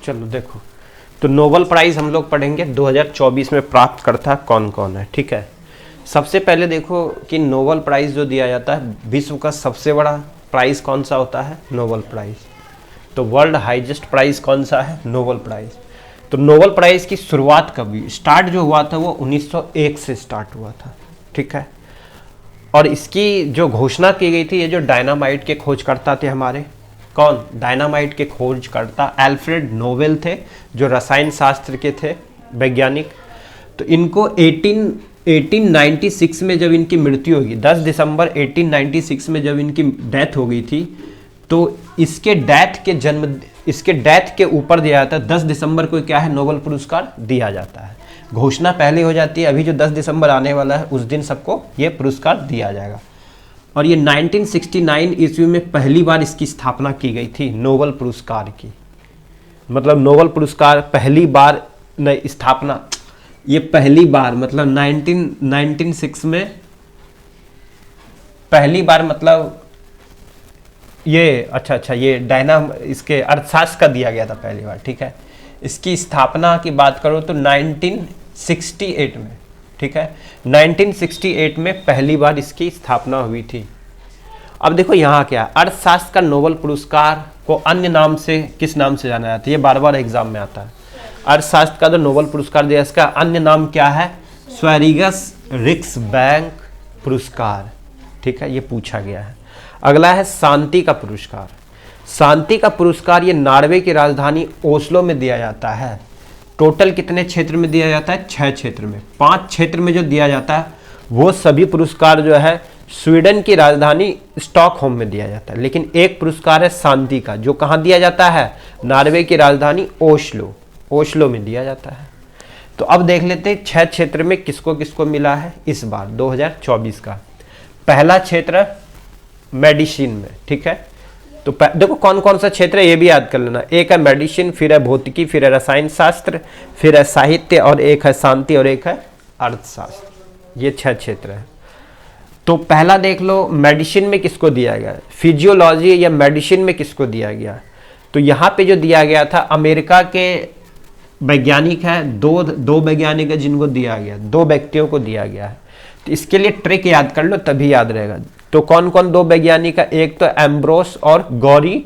चलो देखो, तो नोबेल प्राइज़ हम लोग पढ़ेंगे 2024 में प्राप्त करता कौन कौन है, ठीक है। सबसे पहले देखो कि नोबेल प्राइज़ जो दिया जाता है, विश्व का सबसे बड़ा प्राइज़ कौन सा होता है? Nobel prize. तो वर्ल्ड हाईएस्ट प्राइज़ कौन सा है? Nobel prize. तो नोबेल प्राइज़ की शुरुआत कब हुई? स्टार्ट जो हुआ था वो 1901 से स्टार्ट हुआ था, ठीक है। और इसकी जो घोषणा की गई थी, ये जो डायनामाइट के खोजकर्ता थे हमारे, कौन? डायनामाइट के खोजकर्ता एल्फ्रेड नोबेल थे, जो रसायन शास्त्र के थे वैज्ञानिक। तो इनको 1896 में जब इनकी मृत्यु होगी, 10 दिसंबर 1896 में जब इनकी डेथ हो गई थी, तो इसके डेथ के ऊपर दिया जाता है 10 दिसंबर को क्या है? नोबेल पुरस्कार दिया जाता है। घोषणा पहले हो जाती है, अभी जो 10 दिसंबर आने वाला है उस दिन सबको ये पुरस्कार दिया जाएगा। और ये 1969 ईस्वी में पहली बार इसकी स्थापना की गई थी, नोबेल पुरस्कार की। मतलब नोबेल पुरस्कार पहली बार स्थापना, ये पहली बार मतलब 1996 में पहली बार, मतलब ये अच्छा ये इसके अर्थशास्त्र का दिया गया था पहली बार, ठीक है। इसकी स्थापना की बात करो तो 1968 में, ठीक है, 1968 में पहली बार इसकी स्थापना हुई थी। अब देखो यहाँ क्या, अर्थशास्त्र का नोबेल पुरस्कार को अन्य नाम से किस नाम से जाना जाता है? ये बार बार एग्जाम में आता है। अर्थशास्त्र का जो नोबेल पुरस्कार दिया, इसका अन्य नाम क्या है? स्वेरिगस रिक्सबैंक पुरस्कार, ठीक है, ये पूछा गया है। अगला है शांति का पुरस्कार। शांति का पुरस्कार ये नॉर्वे की राजधानी ओस्लो में दिया जाता है। टोटल कितने क्षेत्र में दिया जाता है? 6 क्षेत्र में। 5 क्षेत्र में जो दिया जाता है वो सभी पुरस्कार जो है स्वीडन की राजधानी स्टॉकहोम में दिया जाता है। लेकिन एक पुरस्कार है शांति का, जो कहाँ दिया जाता है? नॉर्वे की राजधानी ओस्लो में दिया जाता है। तो अब देख लेते हैं 6 क्षेत्र में किसको किसको मिला है इस बार 2024 का। पहला क्षेत्र मेडिसिन में, ठीक है। तो देखो कौन कौन सा क्षेत्र है ये भी याद कर लेना। एक है मेडिसिन, फिर है भौतिकी, फिर है रसायन शास्त्र, फिर है साहित्य, और एक है शांति, और एक है अर्थशास्त्र। ये 6 क्षेत्र है। तो पहला देख लो, मेडिसिन में किसको दिया गया? फिजियोलॉजी या मेडिसिन में किसको दिया गया? तो यहाँ पे जो दिया गया था, अमेरिका के वैज्ञानिक है, दो वैज्ञानिक है जिनको दिया गया, 2 व्यक्तियों को दिया गया है। तो इसके लिए ट्रिक याद कर लो तभी याद रहेगा। तो कौन कौन 2 वैज्ञानिक है? एक तो एम्ब्रोस और गौरी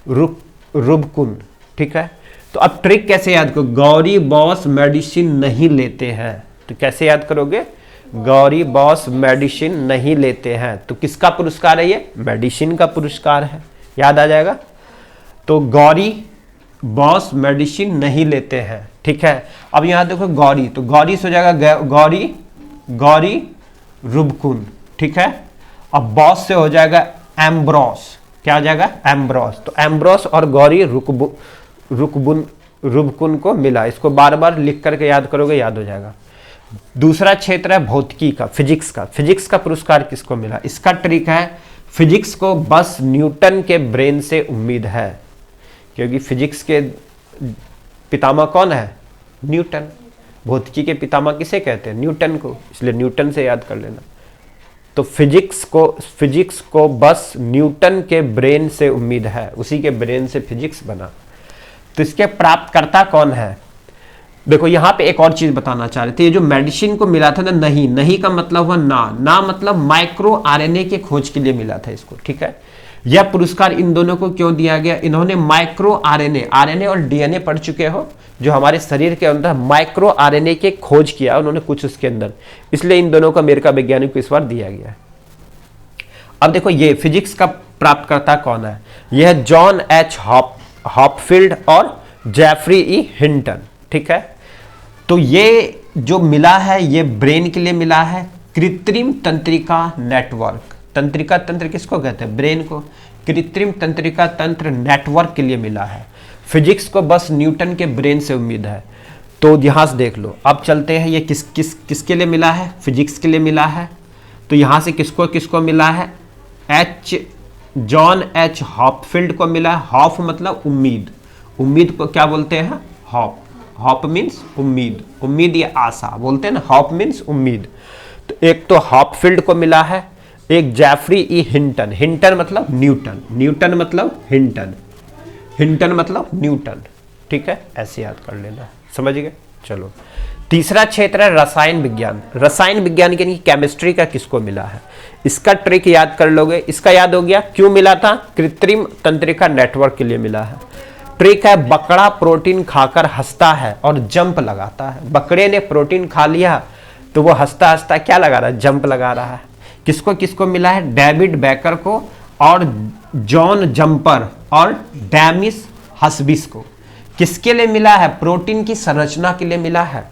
रुबकुन, ठीक है। तो अब ट्रिक कैसे याद करो? गौरी बॉस मेडिसिन नहीं लेते हैं, तो कैसे याद करोगे? गौरी बॉस मेडिसिन नहीं लेते हैं, तो किसका पुरस्कार है ये? मेडिसिन का पुरस्कार है, याद आ जाएगा। तो गौरी बॉस मेडिसिन नहीं लेते हैं, ठीक है। अब यहां देखो गौरी, तो गौरी से हो जाएगा गौरी रुबकुन, ठीक है। अब बॉस से हो जाएगा एम्ब्रोस, क्या हो जाएगा? एम्ब्रोस। तो एम्ब्रोस और गौरी रुबकुन को मिला। इसको बार बार लिख करके याद करोगे, याद हो जाएगा। दूसरा क्षेत्र है भौतिकी का, फिजिक्स का। फिजिक्स का पुरस्कार किसको मिला? इसका ट्रिक है, फिजिक्स को बस न्यूटन के ब्रेन से उम्मीद है, क्योंकि फिजिक्स के पितामह कौन है? न्यूटन। भौतिकी के पितामह किसे कहते हैं? न्यूटन को, इसलिए न्यूटन से याद कर लेना। तो फिजिक्स को बस न्यूटन के ब्रेन से उम्मीद है, उसी के ब्रेन से फिजिक्स बना। तो इसके प्राप्तकर्ता कौन है? देखो यहाँ पे एक और चीज बताना चाह रहे थे, ये जो मेडिसिन को मिला था ना, नहीं का मतलब हुआ ना मतलब माइक्रो आरएनए के खोज के लिए मिला था इसको, ठीक है। यह पुरस्कार इन दोनों को क्यों दिया गया? इन्होंने माइक्रो आरएनए और डीएनए पढ़ चुके हो, जो हमारे शरीर के अंदर माइक्रो आरएनए के खोज किया उन्होंने कुछ उसके अंदर, इसलिए इन दोनों को अमेरिका वैज्ञानिक को इस बार दिया गया है। अब देखो ये फिजिक्स का प्राप्तकर्ता कौन है? यह जॉन एच हॉपफील्ड और जेफरी ई हिंटन, ठीक है। तो ये जो मिला है ये ब्रेन के लिए मिला है, कृत्रिम तंत्रिका नेटवर्क। तंत्र किसको कहते हैं? ब्रेन को। कृत्रिम तंत्रिका तंत्र नेटवर्क के लिए मिला है। फिजिक्स को बस न्यूटन के ब्रेन से उम्मीद है। तो यहां से देख लो। अब चलते हैं, ये किसके लिए मिला है? फिजिक्स के लिए मिला है। तो यहां से किसको मिला है? जॉन एच हॉपफील्ड को मिला है। हॉफ मतलब उम्मीद को क्या बोलते हैं? हॉप मीन्स उम्मीद या आशा बोलते हैं ना, हॉप मीन्स उम्मीद। तो एक तो हॉपफील्ड को मिला है, एक जेफरी ई हिंटन मतलब न्यूटन मतलब हिंटन मतलब न्यूटन। ठीक है, ऐसे याद कर लेना, समझ गए। चलो तीसरा क्षेत्र है रसायन विज्ञान। रसायन विज्ञान यानी केमिस्ट्री का किसको मिला है, इसका ट्रिक याद कर लोगे। इसका याद हो गया, क्यों मिला था, कृत्रिम तंत्रिका नेटवर्क के लिए मिला है। ट्रिक है, बकरा प्रोटीन खाकर हंसता है और जंप लगाता है। बकरे ने प्रोटीन खा लिया तो वो हंसता हंसता क्या लगा रहा है, जंप लगा रहा है। किसको किसको मिला है, डेविड बेकर को और जॉन जंपर और डेमिस हस्बिस को। किसके लिए मिला है, प्रोटीन की संरचना के लिए मिला है।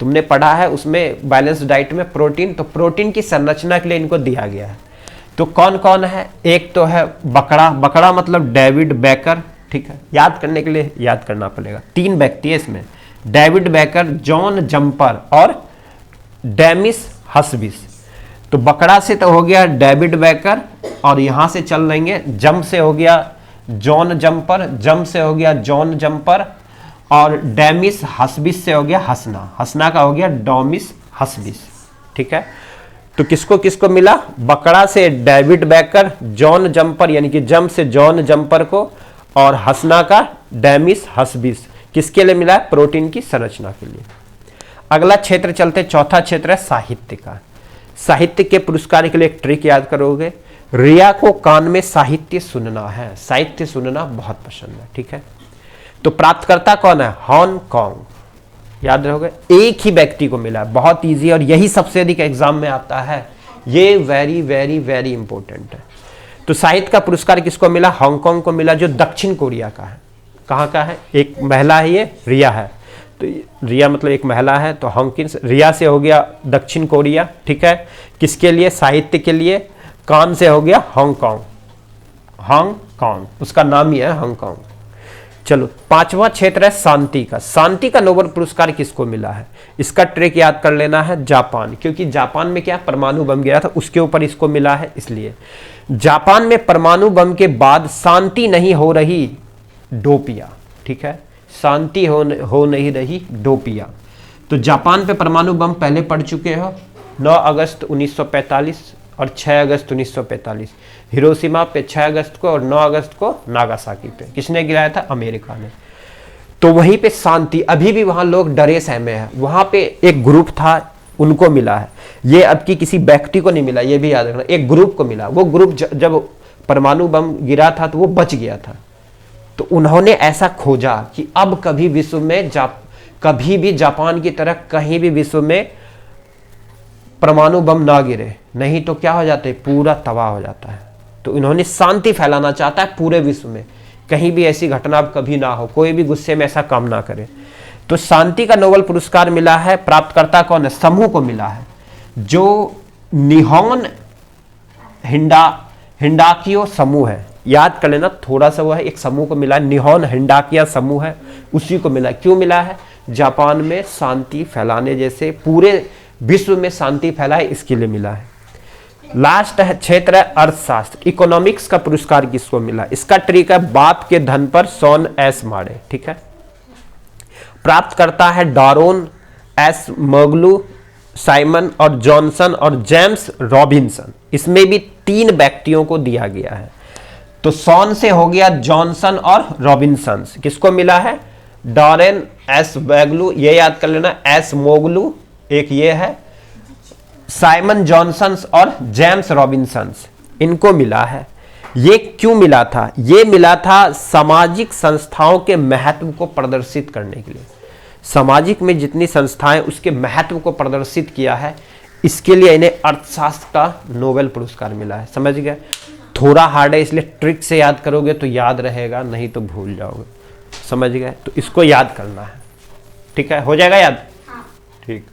तुमने पढ़ा है उसमें बैलेंस डाइट में प्रोटीन, तो प्रोटीन की संरचना के लिए इनको दिया गया है। तो कौन कौन है, एक तो है बकरा, बकरा मतलब डेविड बेकर, ठीक है, याद करने के लिए याद करना पड़ेगा। 3 व्यक्ति है इसमें, डेविड बेकर, जॉन जंपर और डेमिस हस्बिस। तो बकरा से तो हो गया डेविड बेकर, और यहां से चल लेंगे, जंप से हो गया जॉन जंपर, जंप से हो गया जॉन जंपर, और डेमिस हस्बिस से हो गया हंसना, हंसना का हो गया डोमिस हस्बिस, ठीक है। तो किसको किसको मिला, बकरा से डेविड बेकर, जॉन जंपर यानी कि जंप से जॉन जंपर को, और हंसना का डेमिस हस्बिस। किसके लिए मिला है, प्रोटीन की संरचना के लिए। अगला क्षेत्र चलते, चौथा क्षेत्र है साहित्य का। साहित्य के पुरस्कार के लिए एक ट्रिक याद करोगे, रिया को कान में साहित्य सुनना है, साहित्य सुनना बहुत पसंद है, ठीक है। तो प्राप्तकर्ता कौन है, हांगकांग, याद रहोगे। एक ही व्यक्ति को मिला, बहुत इजी, और यही सबसे अधिक एग्जाम में आता है, ये वेरी वेरी वेरी इंपॉर्टेंट है। तो साहित्य का पुरस्कार किसको मिला, हांगकांग को मिला, जो दक्षिण कोरिया का है। कहाँ का है, एक महिला है, ये रिया है, तो रिया मतलब एक महिला है, तो हांगकिन रिया से हो गया दक्षिण कोरिया, ठीक है। किसके लिए, साहित्य के लिए। कान से हो गया हांगकांग, हांगकांग उसका नाम ही है हांगकांग। चलो पांचवा क्षेत्र है शांति का। शांति का नोबेल पुरस्कार किसको मिला है, इसका ट्रिक याद कर लेना है, जापान, क्योंकि जापान में क्या परमाणु बम गिरा था, उसके ऊपर इसको मिला है, इसलिए। जापान में परमाणु बम के बाद शांति नहीं हो रही, डोपिया, ठीक है, शांति हो नहीं रही, डोपिया। तो जापान पे परमाणु बम पहले पड़ चुके हो, 9 अगस्त 1945 और 6 अगस्त 1945। हिरोशिमा पे 6 अगस्त को और 9 अगस्त को नागासाकी पे। किसने गिराया था, अमेरिका ने। तो वहीं पे शांति, अभी भी वहां लोग डरे सहमे हैं। वहां पे एक ग्रुप था, उनको मिला है, ये अब की किसी व्यक्ति को नहीं मिला, ये भी याद रखना, एक ग्रुप को मिला। वो ग्रुप जब परमाणु बम गिरा था तो वो बच गया था, तो उन्होंने ऐसा खोजा कि अब कभी विश्व में कभी भी जापान की तरह कहीं भी विश्व में परमाणु बम ना गिरे, नहीं तो क्या हो जाता है, पूरा तबाह हो जाता है। तो इन्होंने शांति फैलाना चाहता है पूरे विश्व में, कहीं भी ऐसी घटना कभी ना हो, कोई भी गुस्से में ऐसा काम ना करे। तो शांति का नोबेल पुरस्कार मिला है, प्राप्तकर्ता कौन है, समूह को मिला है, जो निहोन हिंडाकियो समूह है, याद कर लेना, थोड़ा सा वो है, एक समूह को मिला है, निहोन हिंडाकिया समूह है, उसी को मिला। क्यों मिला है, जापान में शांति फैलाने, जैसे पूरे विश्व में शांति फैलाए, इसके लिए मिला है। लास्ट है क्षेत्र है अर्थशास्त्र, इकोनॉमिक्स का पुरस्कार किसको मिला, इसका ट्रिक है, बाप के धन पर सोन एस मारे, ठीक है। प्राप्त करता है डारोन एस मगलू, साइमन और जॉनसन और जेम्स रॉबिन्सन। इसमें भी 3 व्यक्तियों को दिया गया है। तो सॉन से हो गया जॉनसन और रॉबिन्सन। किसको मिला है, डॉरेन एस बैगलू, ये याद कर लेना, एस मोगलू एक ये है, साइमन जॉनसन और जेम्स रॉबिन्सन, इनको मिला है। ये क्यों मिला था, ये मिला था सामाजिक संस्थाओं के महत्व को प्रदर्शित करने के लिए। सामाजिक में जितनी संस्थाएं, उसके महत्व को प्रदर्शित किया है, इसके लिए इन्हें अर्थशास्त्र का नोबेल पुरस्कार मिला है। समझ गए, थोड़ा हार्ड है, इसलिए ट्रिक से याद करोगे तो याद रहेगा, नहीं तो भूल जाओगे। समझ गए, तो इसको याद करना है, ठीक है, हो जाएगा याद, ठीक।